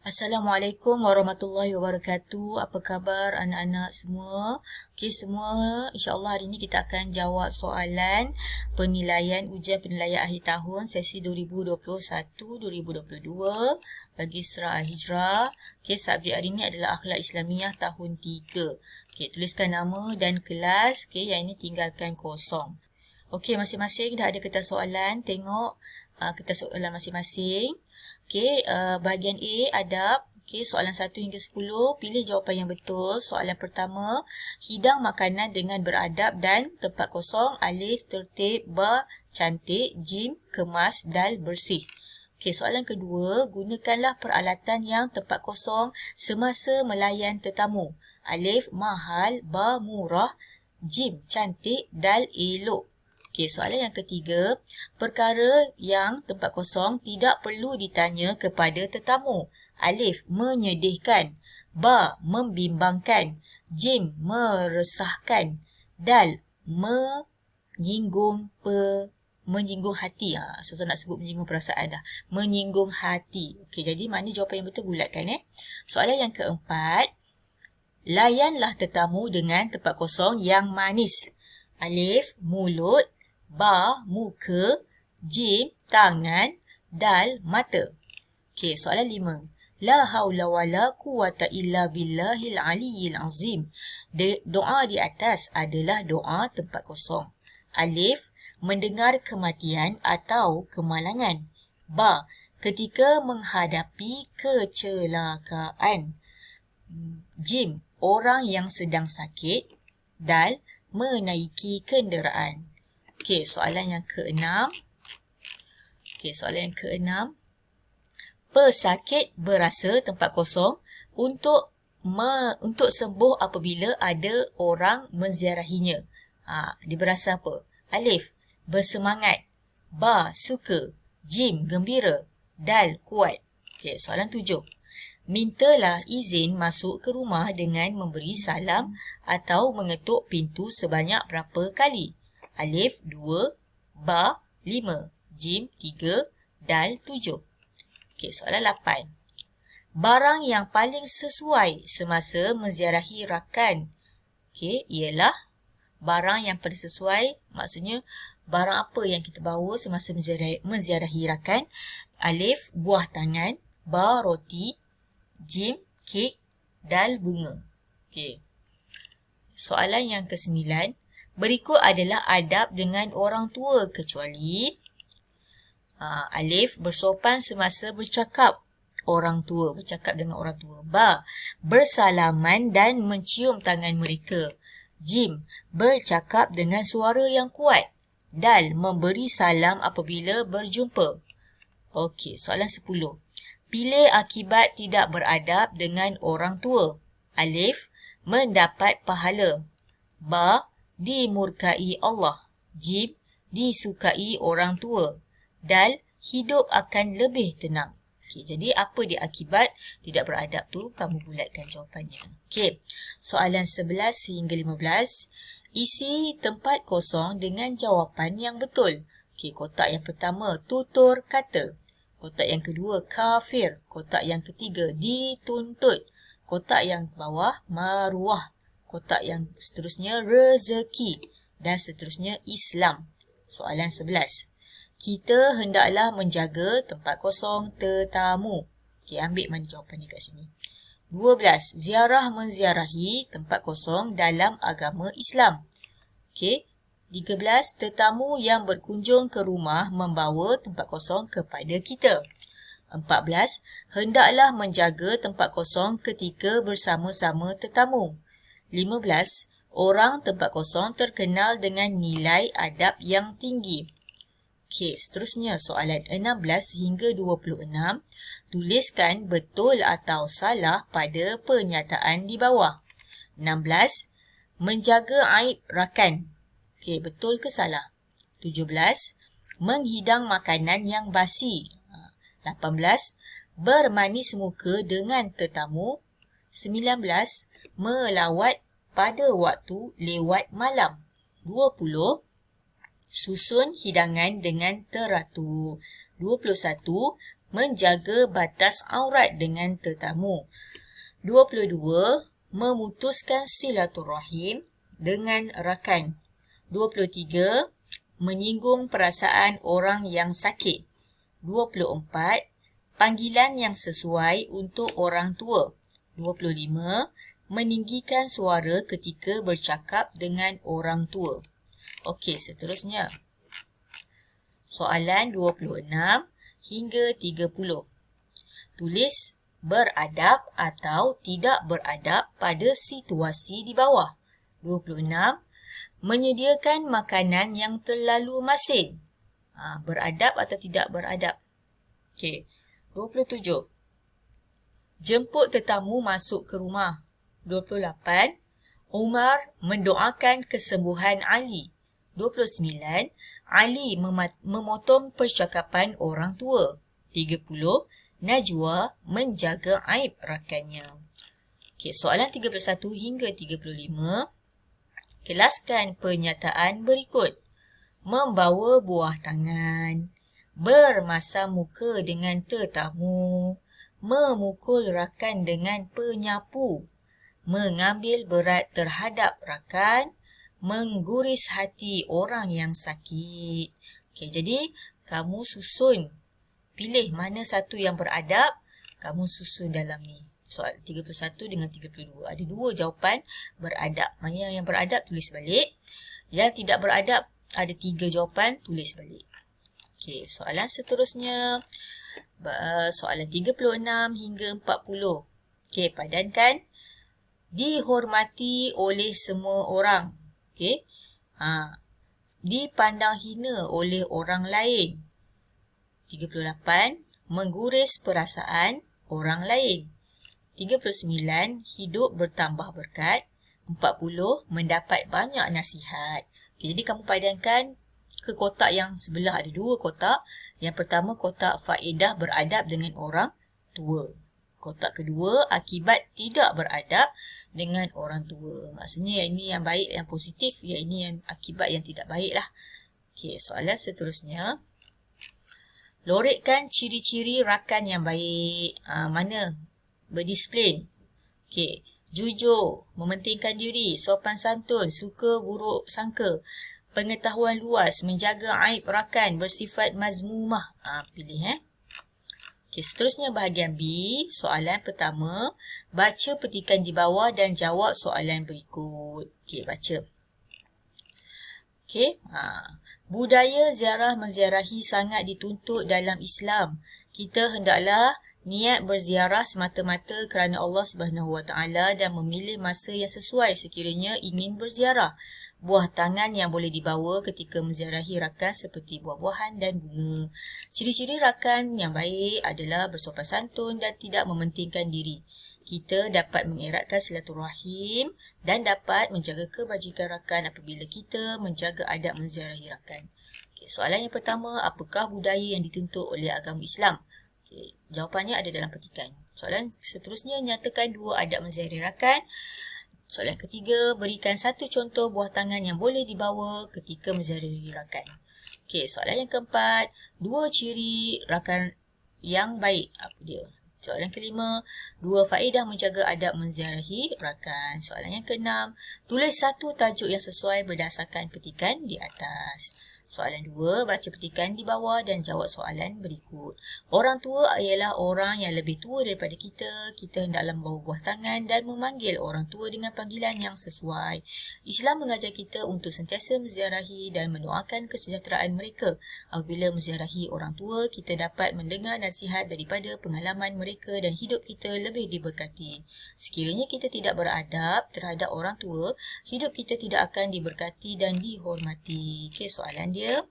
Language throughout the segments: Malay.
Assalamualaikum warahmatullahi wabarakatuh. Apa khabar anak-anak semua? Okey semua, insya-Allah hari ini kita akan jawab soalan penilaian ujian penilaian akhir tahun sesi 2021-2022 bagi Surah Al-Hijrah. Okey, subjek hari ini adalah Akhlak Islamiah tahun 3. Okey, tuliskan nama dan kelas. Okey, yang ini tinggalkan kosong. Okey, masing-masing dah ada kertas soalan. Tengok kertas soalan masing-masing. Okey, bahagian A, adab. Okey, soalan 1 hingga 10. Pilih jawapan yang betul. Soalan pertama, hidang makanan dengan beradab dan tempat kosong. Alif, tertib. Ba, cantik. Jim, kemas. Dal, bersih. Okey, soalan kedua, gunakanlah peralatan yang tempat kosong semasa melayan tetamu. Alif, mahal. Ba, murah. Jim, cantik. Dal, elok. Okey, soalan yang ketiga, perkara yang tempat kosong tidak perlu ditanya kepada tetamu. Alif, menyedihkan. Ba, membimbangkan. Jim, meresahkan. Dal, menyinggung hati. Saya nak sebut menyinggung perasaan dah. Menyinggung hati. Okey, jadi mana jawapan yang betul, bulatkan. Soalan yang keempat, layanlah tetamu dengan tempat kosong yang manis. Alif, mulut. Ba, muka. Jim, tangan. Dal, mata. Okey, soalan 5. La haula wa la quwata illa billahil aliyyil azim. Doa di atas adalah doa tempat kosong. Alif, mendengar kematian atau kemalangan. Ba, ketika menghadapi kecelakaan. Jim, orang yang sedang sakit. Dal, menaiki kenderaan. Okey, soalan yang keenam. Pesakit berasa tempat kosong untuk sembuh apabila ada orang menziarahinya. Dia berasa apa? Alif, bersemangat. Ba, suka. Jim, gembira. Dal, kuat. Okey, soalan 7. Mintalah izin masuk ke rumah dengan memberi salam atau mengetuk pintu sebanyak berapa kali? Alif, 2. Ba, 5. Jim, 3. Dal, 7. Okey, soalan 8. Barang yang paling sesuai semasa menziarahi rakan. Okey, ialah barang yang paling sesuai, maksudnya barang apa yang kita bawa semasa menziarahi rakan. Alif, buah tangan. Ba, roti. Jim, kek. Dal, bunga. Okey. Soalan yang ke-9. Berikut adalah adab dengan orang tua kecuali Alif, bersopan semasa bercakap dengan orang tua. Ba, bersalaman dan mencium tangan mereka. Jim, bercakap dengan suara yang kuat. Dal, memberi salam apabila berjumpa. Okey, soalan 10. Pilih akibat tidak beradab dengan orang tua. Alif, mendapat pahala. Ba, dimurkai Allah. Jim, disukai orang tua. Dal, hidup akan lebih tenang. Okey, jadi apa dia akibat tidak beradab tu? Kamu bulatkan jawapannya. Okey, soalan 11 hingga 15. Isi tempat kosong dengan jawapan yang betul. Okey, kotak yang pertama, tutur kata. Kotak yang kedua, kafir. Kotak yang ketiga, dituntut. Kotak yang bawah, maruah. Kotak yang seterusnya, rezeki. Dan seterusnya, Islam. Soalan 11. Kita hendaklah menjaga tempat kosong tetamu. Okey, ambil mana jawapannya kat sini. 12. Ziarah menziarahi tempat kosong dalam agama Islam. Okey. 13. Tetamu yang berkunjung ke rumah membawa tempat kosong kepada kita. 14. Hendaklah menjaga tempat kosong ketika bersama-sama tetamu. 15. Orang tempat kosong terkenal dengan nilai adab yang tinggi. Okey, seterusnya soalan 16 hingga 26. Tuliskan betul atau salah pada pernyataan di bawah. 16. Menjaga aib rakan. Okey, betul ke salah? 17. Menghidang makanan yang basi. 18. Bermanis muka dengan tetamu. 19. Melawat pada waktu lewat malam. 20. Susun hidangan dengan teratur. 21. menjaga batas aurat dengan tetamu. 22. Memutuskan silaturahim dengan rakan. 23. Menyinggung perasaan orang yang sakit. 24. Panggilan yang sesuai untuk orang tua. 25. Meninggikan suara ketika bercakap dengan orang tua. Okey, seterusnya. Soalan 26 hingga 30. Tulis beradab atau tidak beradab pada situasi di bawah. 26. Menyediakan makanan yang terlalu masin. Beradab atau tidak beradab. Okey. 27. Jemput tetamu masuk ke rumah. 28. Umar mendoakan kesembuhan Ali. 29. Ali memotong percakapan orang tua. 30. Najwa menjaga aib rakannya. Okey, soalan 31 hingga 35. Kelaskan pernyataan berikut. Membawa buah tangan. Bermasa muka dengan tetamu. Memukul rakan dengan penyapu. Mengambil berat terhadap rakan. Mengguris hati orang yang sakit. Okey, jadi kamu susun. Pilih mana satu yang beradab, kamu susun dalam ni. Soal 31 dengan 32. Ada dua jawapan beradab. Mana yang beradab, tulis balik. Yang tidak beradab, ada 3 jawapan, tulis balik. Okey, soalan seterusnya. Soalan 36 hingga 40. Okey, padankan. Dihormati oleh semua orang. Okey. Dipandang hina oleh orang lain. 38. Mengguris perasaan orang lain. 39. Hidup bertambah berkat. 40. Mendapat banyak nasihat. Okey, jadi kamu padankan ke kotak yang sebelah. Ada 2 kotak. Yang pertama kotak faedah beradab dengan orang tua. Kotak kedua akibat tidak beradab dengan orang tua. Maksudnya yang ini yang baik, yang positif. Yang ini yang akibat yang tidak baik lah. Okey, soalan seterusnya. Lorekkan ciri-ciri rakan yang baik. Mana? Berdisiplin. Okey. Jujur, mementingkan diri, sopan santun, suka buruk sangka, pengetahuan luas, menjaga aib rakan, bersifat mazmumah. Pilih Okey, seterusnya bahagian B. Soalan pertama, baca petikan di bawah dan jawab soalan berikut. Okey, baca. Okey, budaya ziarah menziarahi sangat dituntut dalam Islam. Kita hendaklah niat berziarah semata-mata kerana Allah Subhanahu Wa Taala dan memilih masa yang sesuai sekiranya ingin berziarah. Buah tangan yang boleh dibawa ketika menziarahi rakan seperti buah-buahan dan bunga. Ciri-ciri rakan yang baik adalah bersopan santun dan tidak mementingkan diri. Kita dapat mengeratkan silaturahim dan dapat menjaga kebajikan rakan apabila kita menjaga adab menziarahi rakan. Okay, soalan yang pertama, apakah budaya yang dituntut oleh agama Islam? Okay, jawapannya ada dalam petikan. Soalan seterusnya, nyatakan 2 adab menziarahi rakan. Soalan ketiga, berikan 1 contoh buah tangan yang boleh dibawa ketika menziarahi rakan. Okey, soalan yang keempat, 2 ciri rakan yang baik. Apa dia? Soalan kelima, 2 faedah menjaga adab menziarahi rakan. Soalan yang keenam, tulis 1 tajuk yang sesuai berdasarkan petikan di atas. Soalan 2, baca petikan di bawah dan jawab soalan berikut. Orang tua ialah orang yang lebih tua daripada kita. Kita hendaklah membawa buah tangan dan memanggil orang tua dengan panggilan yang sesuai. Islam mengajar kita untuk sentiasa menziarahi dan mendoakan kesejahteraan mereka. Apabila menziarahi orang tua, kita dapat mendengar nasihat daripada pengalaman mereka dan hidup kita lebih diberkati. Sekiranya kita tidak beradab terhadap orang tua, hidup kita tidak akan diberkati dan dihormati. Okey, soalan dia.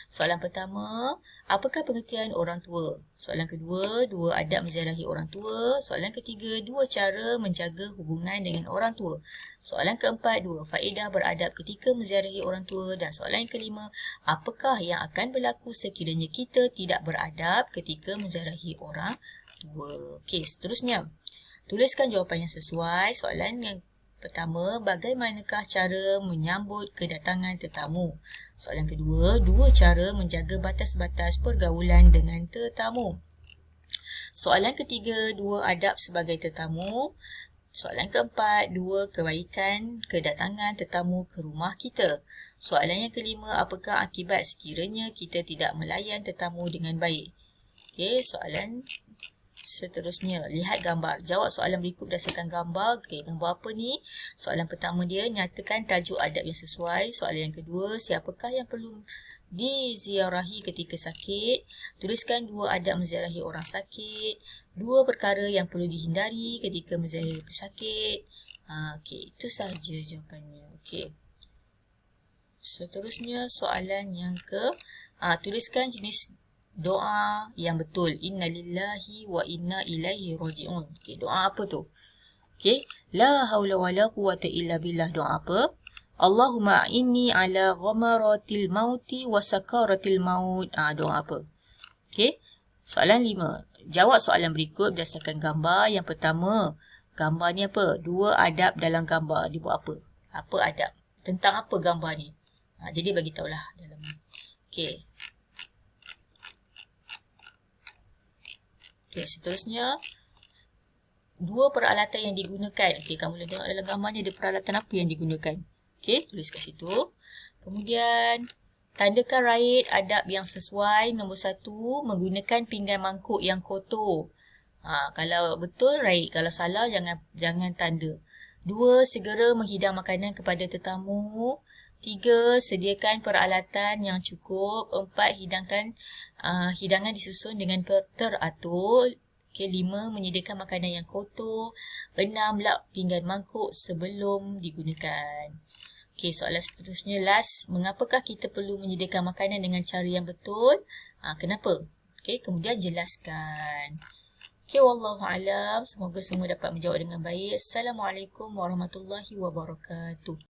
Soalan pertama, apakah pengertian orang tua? Soalan kedua, 2 adab menziarahi orang tua. Soalan ketiga, 2 cara menjaga hubungan dengan orang tua. Soalan keempat, 2 faedah beradab ketika menziarahi orang tua. Dan soalan yang kelima, apakah yang akan berlaku sekiranya kita tidak beradab ketika menziarahi orang tua? Okey, seterusnya. Tuliskan jawapan yang sesuai. Soalan yang pertama, bagaimanakah cara menyambut kedatangan tetamu? Soalan kedua, 2 cara menjaga batas-batas pergaulan dengan tetamu. Soalan ketiga, 2 adab sebagai tetamu. Soalan keempat, 2 kebaikan kedatangan tetamu ke rumah kita. Soalan yang kelima, apakah akibat sekiranya kita tidak melayan tetamu dengan baik? Okey, soalan seterusnya, lihat gambar. Jawab soalan berikut berdasarkan gambar. Okey, gambar apa ni? Soalan pertama dia, nyatakan tajuk adab yang sesuai. Soalan yang kedua, siapakah yang perlu diziarahi ketika sakit? Tuliskan 2 adab menziarahi orang sakit. 2 perkara yang perlu dihindari ketika menziarahi pesakit. Okey, itu sahaja jawapannya. Okey. Seterusnya soalan yang tuliskan jenis doa yang betul. Inna lillahi wa inna ilaihi raji'un. Okey, doa apa tu? Okey, la haula wala quwata illa billah. Doa apa? Allahumma inni ala ghamaratil mauti wa sakaratil maut. Doa apa? Okey. Soalan 5. Jawab soalan berikut berdasarkan gambar. Yang pertama, gambar ni apa? 2 adab dalam gambar. Dia buat apa? Apa adab? Tentang apa gambar ni? Jadi bagi tahulah dalam ni. Okey. Okey, seterusnya 2 peralatan yang digunakan. Okey, kamu boleh tengok dalam gambarnya ada peralatan apa yang digunakan. Okey, tulis kat situ. Kemudian tandakan raid adab yang sesuai. Nombor 1, menggunakan pinggan mangkuk yang kotor. Kalau betul raid, kalau salah jangan tanda. 2, segera menghidang makanan kepada tetamu. 3, sediakan peralatan yang cukup. 4, hidangan disusun dengan teratur. Okey, 5, menyediakan makanan yang kotor. 6, lap pinggan mangkuk sebelum digunakan. Okey, soalan seterusnya last. Mengapakah kita perlu menyediakan makanan dengan cara yang betul? Kenapa? Okey, kemudian jelaskan. Okey, wallahualam. Semoga semua dapat menjawab dengan baik. Assalamualaikum warahmatullahi wabarakatuh.